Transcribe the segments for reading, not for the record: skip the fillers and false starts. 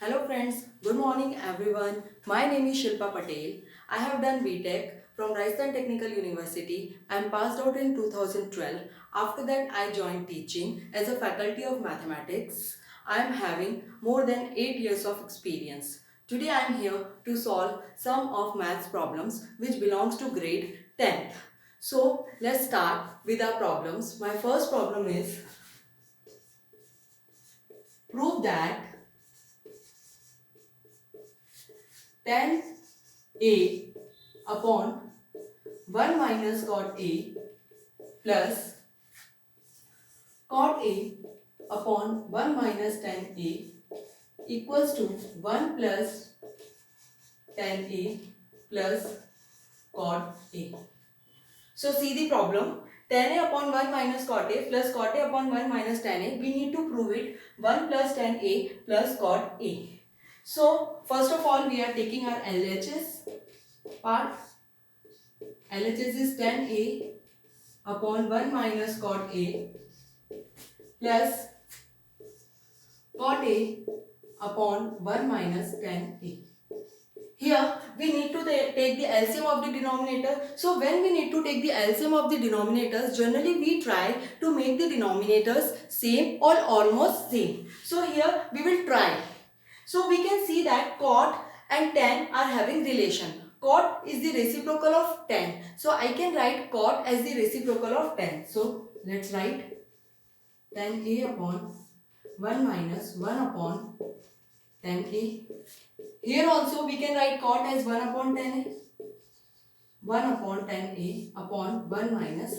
Hello friends, good morning everyone. My name is Shilpa Patel. I have done BTech from Rajasthan Technical University and passed out in 2012. After that I joined teaching as a faculty of mathematics. I am having more than 8 years of experience. Today I am here to solve some of maths problems which belongs to grade 10th. So let's start with our problems. My first problem is prove that tan A upon 1 minus cot A plus cot A upon 1 minus tan A equals to 1 plus tan A plus cot A. So see the problem. Tan A upon 1 minus cot A plus cot A upon 1 minus tan A. We need to prove it 1 plus tan A plus cot A. So first of all we are taking our LHS part. LHS is tan A upon 1 minus cot A plus cot A upon 1 minus tan A. Here we need to take the LCM of the denominator. So when we need to take the LCM of the denominators, generally we try to make the denominators same or almost same. So here we will try. So we can see that cot and tan are having relation. Cot is the reciprocal of tan. So I can write cot as the reciprocal of tan. So let's write tan A upon 1 minus 1 upon tan A. Here also we can write cot as 1 upon tan A. 1 upon tan A upon 1 minus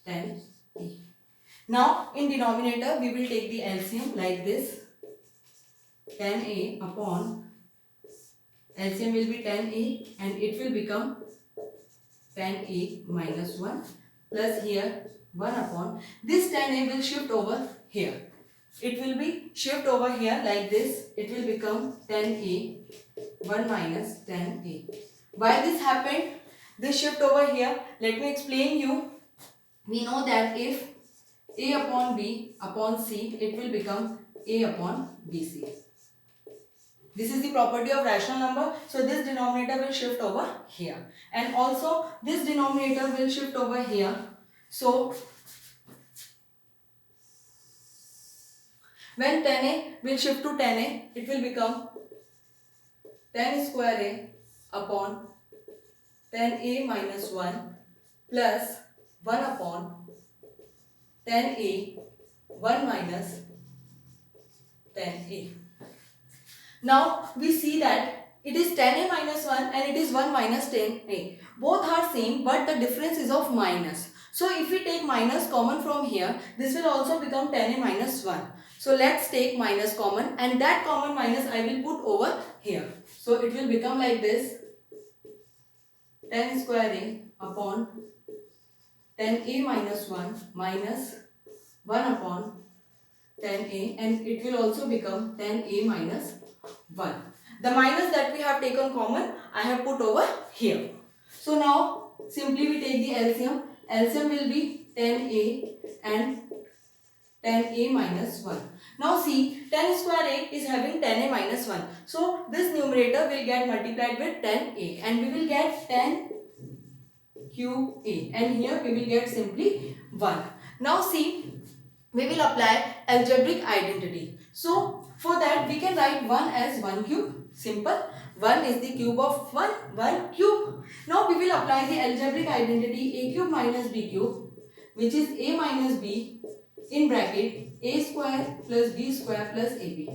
tan A. Now in denominator we will take the LCM like this. Tan A upon LCM will be tan A and it will become tan A minus 1 plus here 1 upon this tan A will shift over here. It will be shift over here like this. It will become tan A 1 minus tan A. Why this happened? This shift over here. Let me explain you. We know that if A upon B upon C, it will become A upon BC. This is the property of rational number. So this denominator will shift over here. And also this denominator will shift over here. So when tan A will shift to tan A, it will become tan square A upon tan A minus 1 plus 1 upon tan A 1 minus tan A. Now we see that it is tan A minus 1 and it is 1 minus tan A. Both are same but the difference is of minus. So if we take minus common from here, this will also become tan A minus 1. So let's take minus common and that common minus I will put over here. So it will become like this, tan square A upon tan A minus 1 minus 1 upon tan A and it will also become tan A minus 1. The minus that we have taken common, I have put over here. So now simply we take the LCM. LCM will be tan A and tan A minus 1. Now see, tan square A is having tan A minus 1. So this numerator will get multiplied with tan A and we will get tan cube A and here we will get simply 1. Now see, we will apply algebraic identity. So for that we can write 1 as 1 cube. Simple. 1 is the cube of 1, 1 cube. Now we will apply the algebraic identity a cube minus b cube, which is a minus b in bracket a square plus b square plus ab.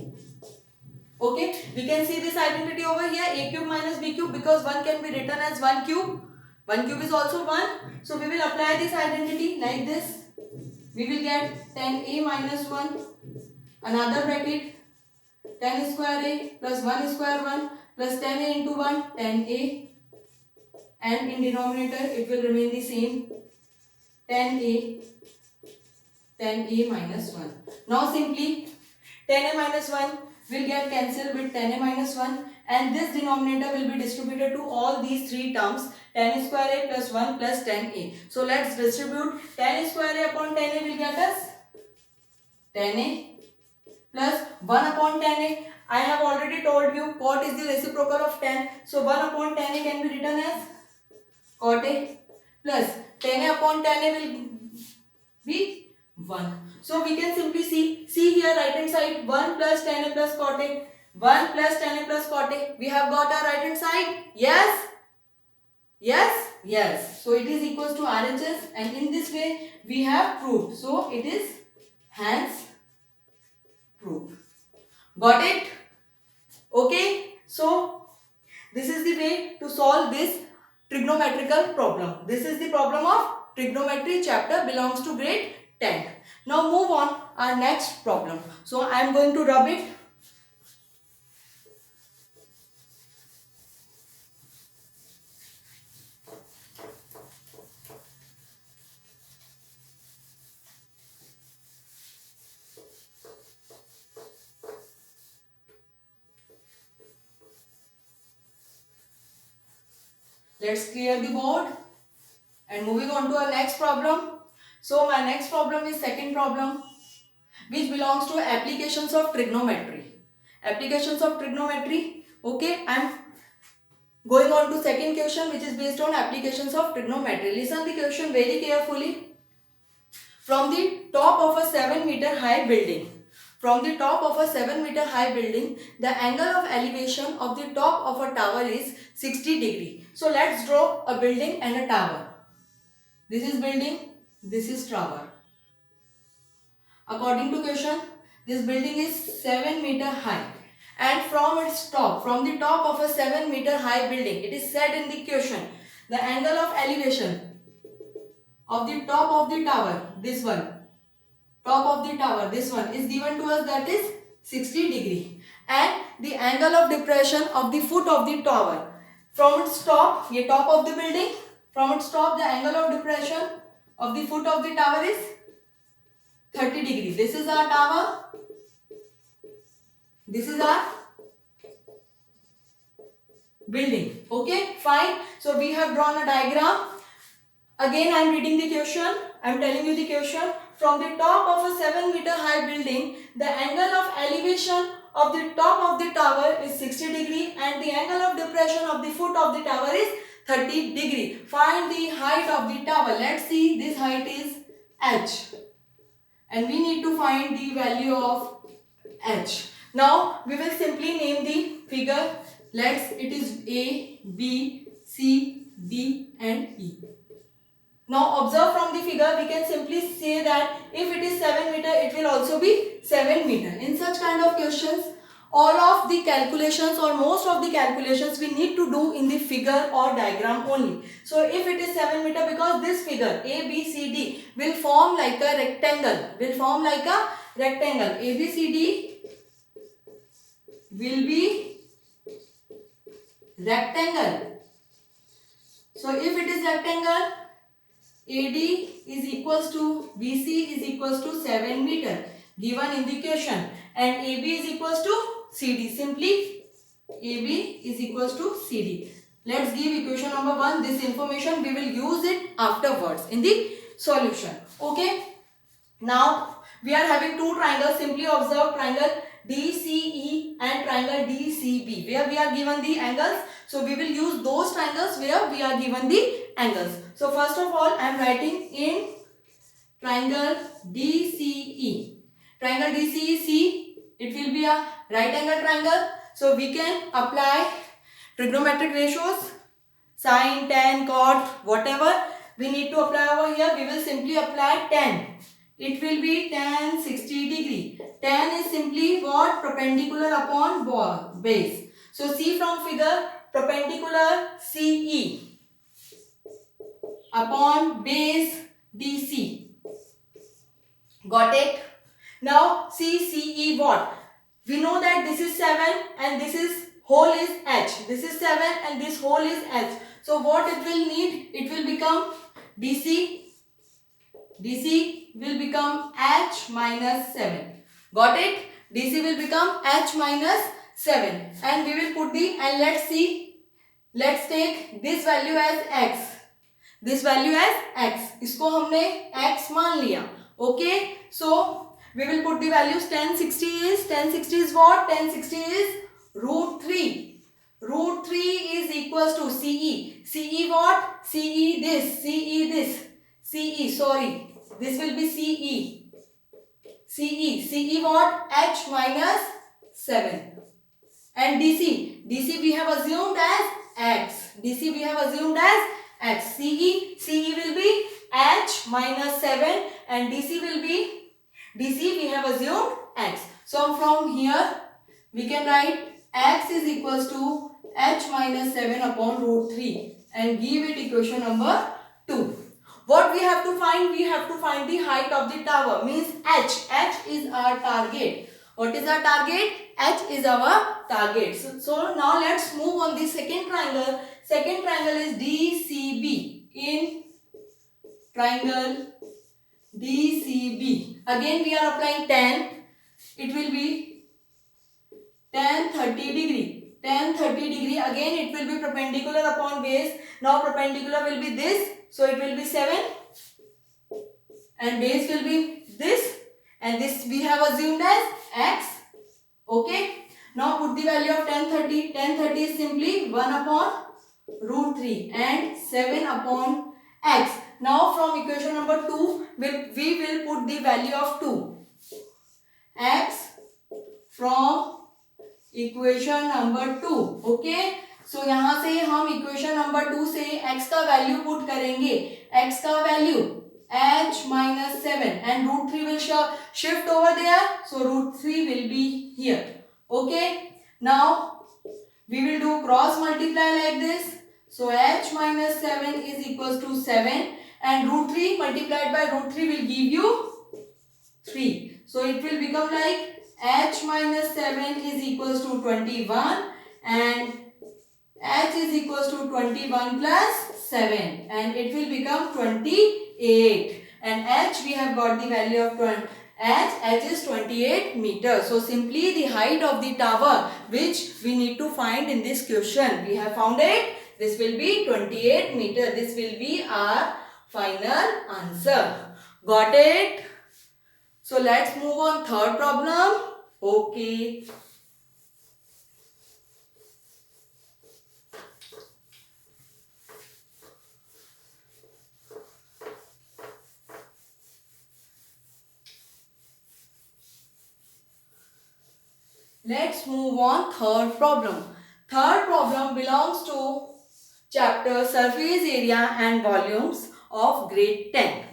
Okay, we can see this identity over here, a cube minus b cube, because 1 can be written as 1 cube. 1 cube is also 1. So we will apply this identity like this. We will get tan A minus 1, another bracket, tan square A plus 1 square 1 plus tan A into 1, tan A, and in denominator it will remain the same, tan A minus 1. Now simply tan A minus 1 will get cancelled with tan A minus 1 and this denominator will be distributed to all these three terms, tan square A plus 1 plus tan A. So let's distribute. Tan square A upon tan A will get us tan A plus 1 upon tan A. I have already told you cot is the reciprocal of tan. So 1 upon tan A can be written as cot A plus tan A upon tan A will be 1. So we can simply see here right hand side 1 plus tan A plus cot A. 1 plus tan A plus cot A. We have got our right hand side. Yes? Yes? Yes. So it is equals to RHS, and in this way we have proved. So it is hence proved. Got it? Okay. So this is the way to solve this trigonometrical problem. This is the problem of trigonometry chapter, belongs to grade 10. Now move on our next problem. So I am going to rub it. Let's clear the board and moving on to our next problem. So my next problem is second problem, which belongs to applications of trigonometry. Applications of trigonometry. Okay, I am going on to second question, which is based on applications of trigonometry. Listen the question very carefully. From the top of a 7-meter high building. From the top of a 7-meter high building, the angle of elevation of the top of a tower is 60 degree. So let's draw a building and a tower. This is building, this is tower. According to question, this building is 7-meter high, and from its top, from the top of a 7-meter high building, it is said in the question, the angle of elevation of the top of the tower, this one, top of the tower, this one is given to us, that is 60 degree, and the angle of depression of the foot of the tower from its top, ये top of the building, from its top the angle of depression of the foot of the tower is 30 degree. This is our tower, this is our building. Okay, fine. So we have drawn a diagram. Again I am reading the question, I am telling you the question. From the top of a 7-meter high building, the angle of elevation of the top of the tower is 60 degree, and the angle of depression of the foot of the tower is 30 degree. Find the height of the tower. Let's see, this height is h, and we need to find the value of h. Now we will simply name the figure. It is A, B, C, D and E. Now observe from the figure, we can simply say that if it is 7 meter, it will also be 7 meter. In such kind of questions, all of the calculations or most of the calculations we need to do in the figure or diagram only. So if it is 7 meter, because this figure A, B, C, D will form like a rectangle, A, B, C, D will be rectangle. So if it is rectangle, AD is equals to BC is equals to 7 meter given in the question, and AB is equals to CD. Simply AB is equals to CD. Let's give equation number 1. This information we will use it afterwards in the solution. Okay. Now we are having two triangles. Simply observe triangle DCE and triangle DCB, where we are given the angles. So we will use those triangles where we are given the angles. So first of all, I am writing in triangle DCE. Triangle DCE, see, it will be a right angle triangle. So we can apply trigonometric ratios, sine, tan, cot, whatever we need to apply over here. We will simply apply tan. It will be tan 60 degree. Tan is simply what? Perpendicular upon base. So see from figure, perpendicular CE upon base DC. Got it? Now see CE what? We know that this is 7 and this is whole is h. This is 7 and this whole is h. So what it will need? It will become DC. DC will become h minus 7. Got it? DC will become h minus 7. And we will put the, and let's see. Let's take this value as x. This value as x. इसको हमने x मान लिया. Okay. So We will put the values. 1060 is what? 1060 is root 3. Root 3 is equals to CE. CE what? CE this. CE this. CE, sorry. This will be CE. CE what? H minus 7. And DC we have assumed as X. DC we have assumed as X. CE will be H minus 7 and DC we have assumed X. So from here we can write X is equals to H minus 7 upon root 3 and give it equation number 2. What we have to find? We have to find the height of the tower, means H. H is our target. What is our target? H is our target. So now let's move on the second triangle. Second triangle is DCB. In triangle DCB, again we are applying tan. It will be tan 30 degree. Tan 30 degree. Again it will be perpendicular upon base. Now perpendicular will be this. So it will be 7. And base will be this. And this we have assumed as X. Okay. Now put the value of tan 30. Tan 30 is simply 1 upon root 3 and 7 upon X. Now from equation number 2, we will put the value of 2. X from equation number 2. Okay. So यहाँ से हम equation number 2 से X का value put करेंगे. X का value H minus 7 and root 3 will shift over there. So root 3 will be here. Okay. Now we will do cross multiply like this. So H minus 7 is equals to 7 and root 3 multiplied by root 3 will give you 3. So it will become like H minus 7 is equals to 21 and H is equals to 21 plus 7 and it will become 28 and H we have got the value of H is 28 meters. So simply the height of the tower which we need to find in this question. We have found it. This will be 28 meters. This will be our final answer. Got it? So let's move on third problem. Okay. Let's move on third problem. Third problem belongs to chapter surface area and volumes of grade 10.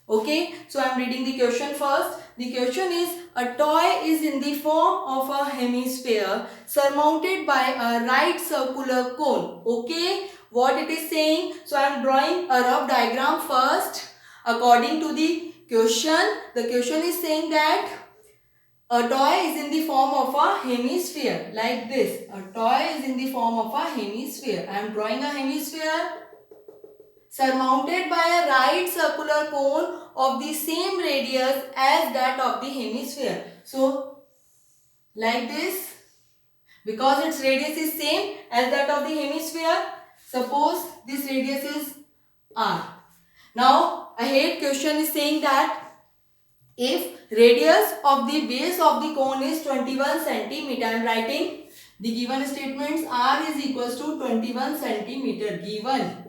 Okay, so I am reading the question first. The question is, a toy is in the form of a hemisphere surmounted by a right circular cone. Okay, what it is saying? So I am drawing a rough diagram first according to the question. The question is saying that a toy is in the form of a hemisphere like this. A toy is in the form of a hemisphere. I am drawing a hemisphere surmounted by a right circular cone of the same radius as that of the hemisphere. So, like this, because its radius is same as that of the hemisphere, suppose this radius is R. Now, ahead question is saying that if radius of the base of the cone is 21 centimeter, I am writing the given statements. R is equals to 21 centimeter given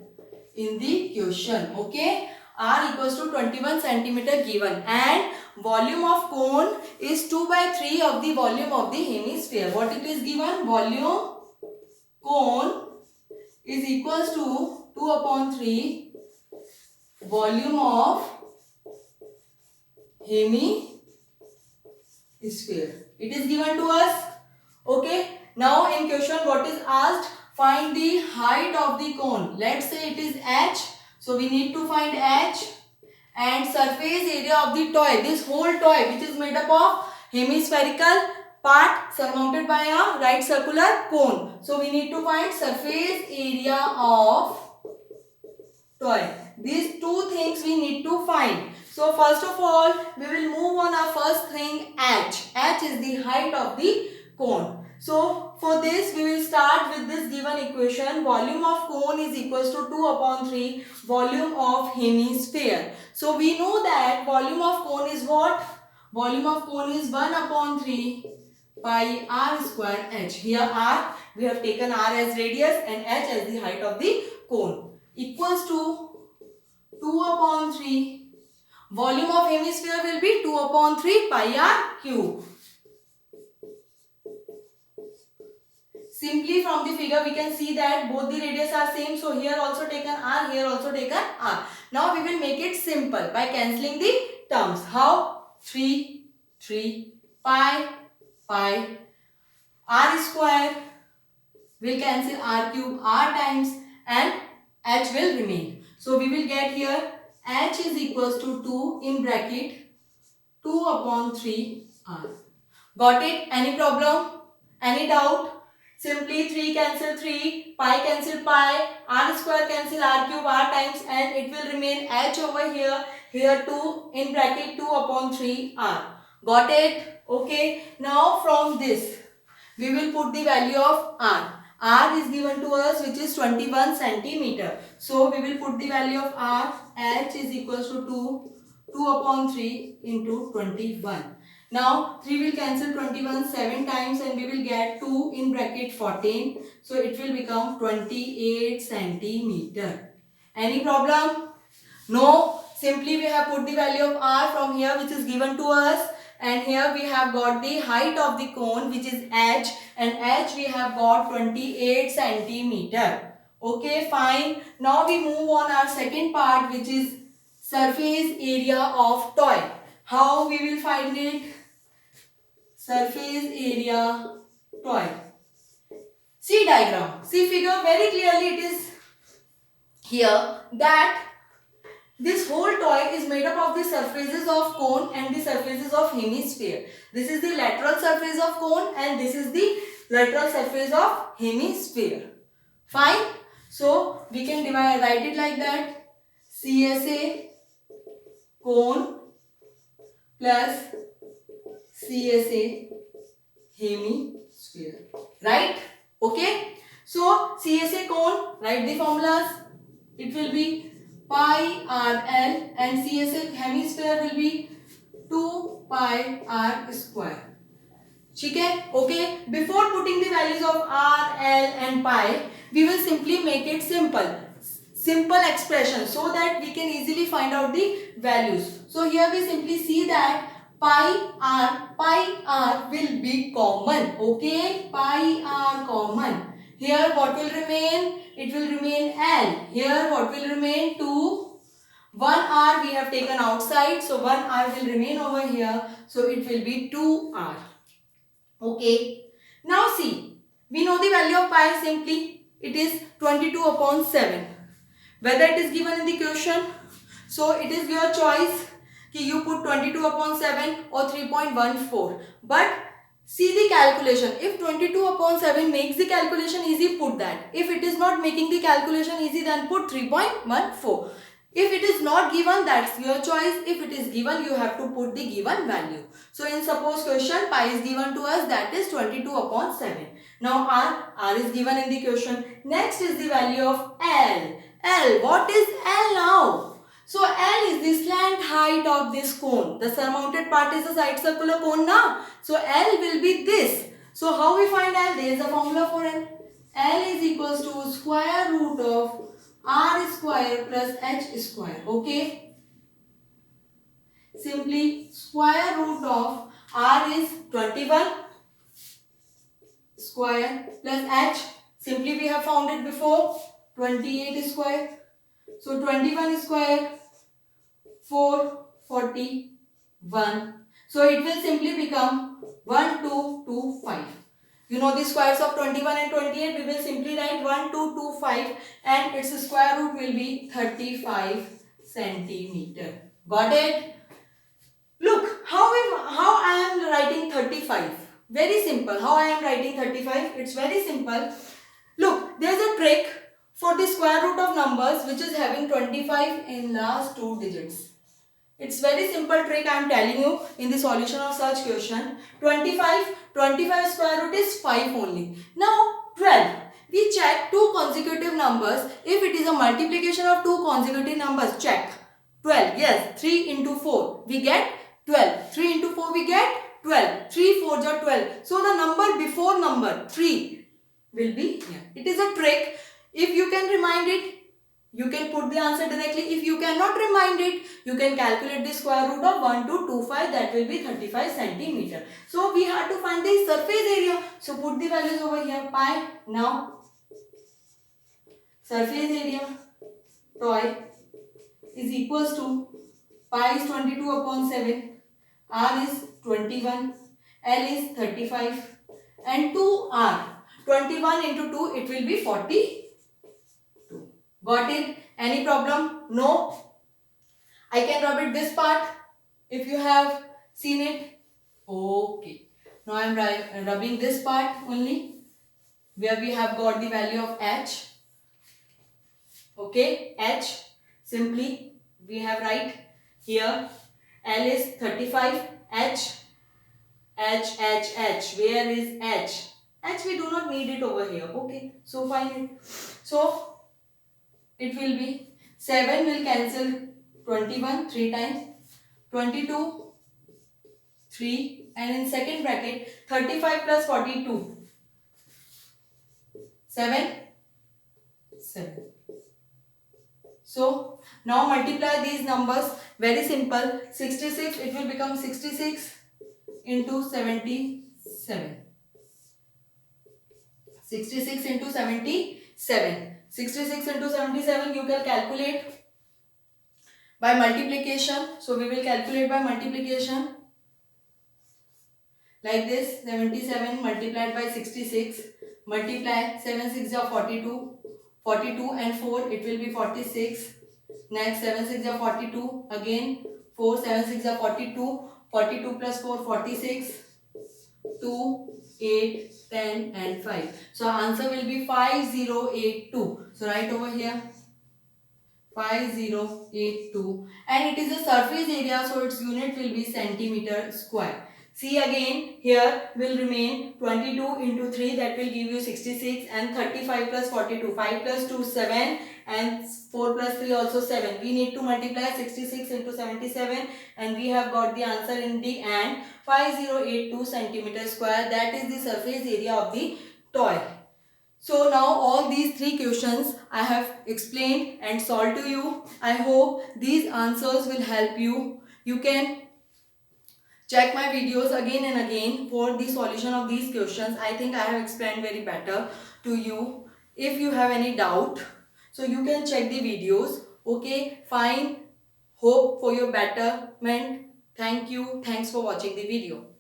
in the question. Okay, R equals to 21 centimeter given and volume of cone is 2/3 of the volume of the hemisphere. What it is given? Volume cone is equals to 2/3 volume of hemisphere. It is given to us. Okay. Now in question what is asked? Find the height of the cone. Let's say it is H. So we need to find H and surface area of the toy. This whole toy which is made up of hemispherical part surmounted by a right circular cone. So we need to find surface area of toy. These two things we need to find. So first of all, we will move on our first thing, H. H is the height of the cone. So for this we will start with this given equation. Volume of cone is equals to 2/3 volume of hemisphere. So we know that volume of cone is what? Volume of cone is 1 upon 3 pi r square h. Here r, we have taken r as radius and h as the height of the cone, equals to 2 upon 3. Volume of hemisphere will be 2 upon 3 pi r cube. Simply from the figure we can see that both the radius are same. So here also taken r, here also taken r. Now we will make it simple by cancelling the terms. How? 3 pi r square will cancel r cube, r times, and h will remain. So we will get here h is equals to 2 in bracket 2 upon 3 r. Got it? Any problem? Any doubt? Simply 3 cancel 3, pi cancel pi, r square cancel r cube, r times, and it will remain h over here. Here 2 in bracket 2 upon 3 r. Got it? Okay. Now from this we will put the value of r. R is given to us, which is 21 centimeter. So we will put the value of r. H is equals to 2 upon 3 into 21. Now 3 will cancel 21 7 times and we will get 2 in bracket 14. So it will become 28 centimeter. Any problem? No. Simply we have put the value of r from here, which is given to us, and here we have got the height of the cone, which is h, and h we have got 28 centimeter. Okay, fine. Now we move on our second part, which is surface area of toy. How we will find it? Surface area toy. See diagram. See figure very clearly. It is here that this whole toy is made up of the surfaces of cone and the surfaces of hemisphere. This is the lateral surface of cone and this is the lateral surface of hemisphere. Fine. So we can write it like that. CSA cone plus CSA hemisphere. Right? Okay. So CSA cone, write the formulas. It will be pi RL and CSA hemisphere will be 2 pi r square. Okay. Before putting the values of r, l and pi, we will simply make it simple. Simple expression so that we can easily find out the values. So here we simply see that pi r will be common. Okay. Pi r common. Here what will remain? It will remain L. Here what will remain? 2. 1 r we have taken outside. So 1 r will remain over here. So it will be 2 r. Okay. Now see. We know the value of pi simply. It is 22 upon 7. Whether it is given in the question. So it is your choice. You put 22 upon 7 or 3.14. But see the calculation. If 22 upon 7 makes the calculation easy, put that. If it is not making the calculation easy, then put 3.14. If it is not given, that's your choice. If it is given, you have to put the given value. So in suppose question, pi is given to us, that is 22 upon 7. Now r is given in the question. Next is the value of L. L, what is L now? So L is the slant height of this cone. The surmounted part is a side circular cone now. So L will be this. So how we find L? There is a formula for L. L is equals to square root of r square plus h square. Okay. Simply square root of r is 21 square plus h. Simply we have found it before. 28 square. So 21 square 441. So it will simply become 1225. You know the squares of 21 and 28. We will simply write 1225 and its square root will be 35 centimeter. Got it? Look how I am writing 35. Very simple. How I am writing 35? It's very simple. Look, there is a trick for the square root of numbers which is having 25 in last 2 digits. It's very simple trick I am telling you in the solution of such question. 25 square root is 5 only. Now 12. We check 2 consecutive numbers. If it is a multiplication of 2 consecutive numbers, check. 12, yes, 3 into 4. We get 12. 3 into 4 we get 12. 3 4s are 12. So the number before number 3 will be here. It is a trick. If you can remind it, you can put the answer directly. If you cannot remind it, you can calculate the square root of 1225, that will be 35 centimeter. So we have to find the surface area. So put the values over here. Pi. Now surface area toy is equals to pi is 22 upon 7, r is 21, l is 35 and 2r. 21 into 2, it will be 42. Got it? Any problem? No? I can rub it this part if you have seen it. Okay. Now I am rubbing this part only where we have got the value of h. Okay, h simply we have write here. L is 35, h. Where is h? H we do not need it over here. Okay, so find it. So it will be 7 will cancel 21 3 times, 22 3, and in second bracket 35 plus 42 7. So now multiply these numbers. Very simple. 66, it will become 66 into 77. 66 into 77. 66 into 77 you can calculate by multiplication. So we will calculate by multiplication like this. 77 multiplied by 66. Multiply 7 6 are 42. 42 and 4, it will be 46. Next 7 6 are 42. Again 4 7 6 are 42. 42 plus 4 46. 2 8 10 and 5. So our answer will be 5082. So write over here 5082, and it is a surface area, so its unit will be centimeter square. See again, here will remain 22 into 3, that will give you 66, and 35 plus 42, 5 plus 2 7, and 4 plus 3 also 7. We need to multiply 66 into 77 and we have got the answer in the end, 5082 centimeter square. That is the surface area of the toy. So now all these 3 questions I have explained and solved to you. I hope these answers will help you. You can check my videos again and again for the solution of these questions. I think I have explained very better to you. If you have any doubt, so you can check the videos. Okay, fine. Hope for your betterment. Thank you. Thanks for watching the video.